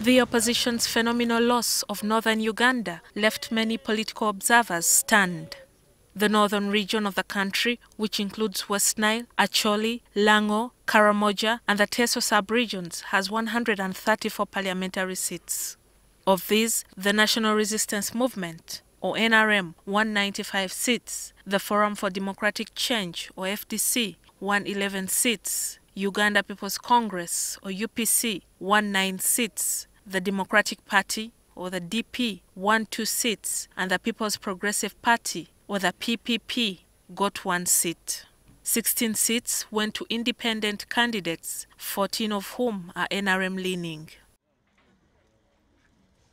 The opposition's phenomenal loss of Northern Uganda left many political observers stunned. The northern region of the country, which includes West Nile, Acholi, Lango, Karamoja, and the Teso sub-regions, has 134 parliamentary seats. Of these, the National Resistance Movement, or NRM, 195 seats, the Forum for Democratic Change, or FDC, 111 seats, Uganda People's Congress, or UPC, 19 seats, the Democratic Party, or the DP, 12 seats, and the People's Progressive Party, or the PPP, got 1 seat. 16 seats went to independent candidates, 14 of whom are NRM-leaning.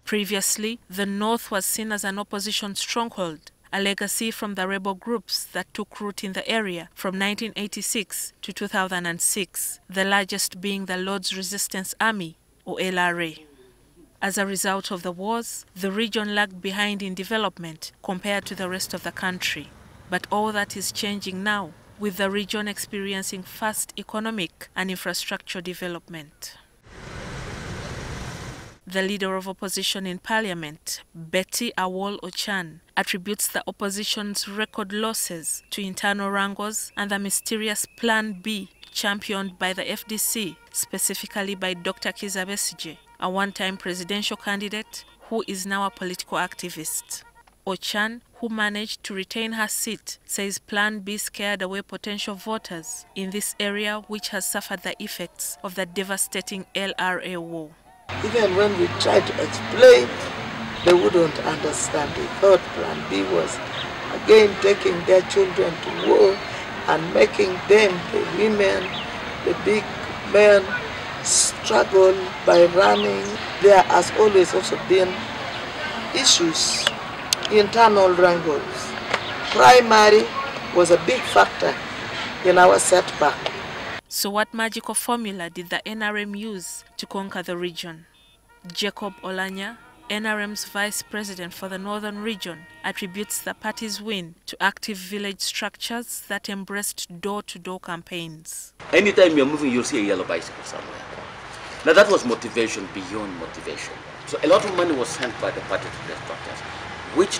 Previously, the North was seen as an opposition stronghold, a legacy from the rebel groups that took root in the area from 1986 to 2006, the largest being the Lord's Resistance Army, or LRA. As a result of the wars, the region lagged behind in development compared to the rest of the country. But all that is changing now, with the region experiencing fast economic and infrastructure development. The leader of opposition in parliament, Betty Awol-Ochan, attributes the opposition's record losses to internal wrangles and the mysterious Plan B championed by the FDC, specifically by Dr. Kizza Besigye, a one-time presidential candidate who is now a political activist. Ochan, who managed to retain her seat, says Plan B scared away potential voters in this area which has suffered the effects of the devastating LRA war. Even when we tried to explain, they wouldn't understand. They thought Plan B was again taking their children to war and making them, the women, the big men, struggle by running. There has always also been issues, internal wrangles. Primary was a big factor in our setback. So what magical formula did the NRM use to conquer the region? Jacob Olanya, NRM's vice president for the northern region, attributes the party's win to active village structures that embraced door-to-door campaigns. Anytime you're moving, you'll see a yellow bicycle somewhere. Now that was motivation beyond motivation. So a lot of money was sent by the party to the structures, which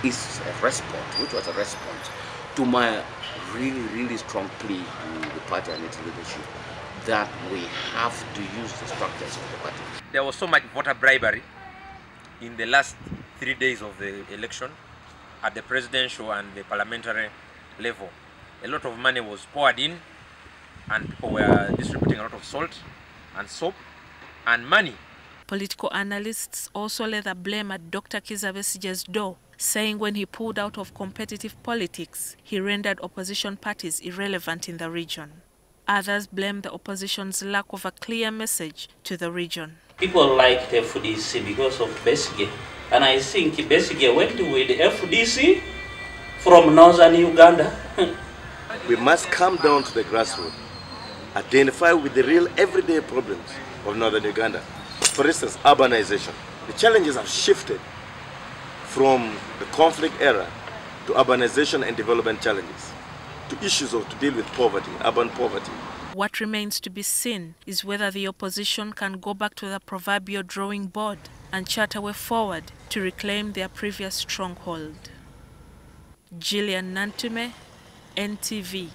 was a response to my really strong plea to the party and its leadership that we have to use the structures of the party. There was so much voter bribery in the last 3 days of the election at the presidential and the parliamentary level. A lot of money was poured in and people were distributing a lot of salt and soap and money. Political analysts also lay the blame at Dr. Kizza Besigye's door, saying when he pulled out of competitive politics, he rendered opposition parties irrelevant in the region. Others blame the opposition's lack of a clear message to the region. People liked FDC because of Besigye, and I think Besigye went with FDC from Northern Uganda. We must come down to the grassroots, identify with the real everyday problems of Northern Uganda. For instance, urbanization. The challenges have shifted from the conflict era to urbanization and development challenges, to issues to deal with poverty, urban poverty. What remains to be seen is whether the opposition can go back to the proverbial drawing board and chart a way forward to reclaim their previous stronghold. Gillian Nantume, NTV.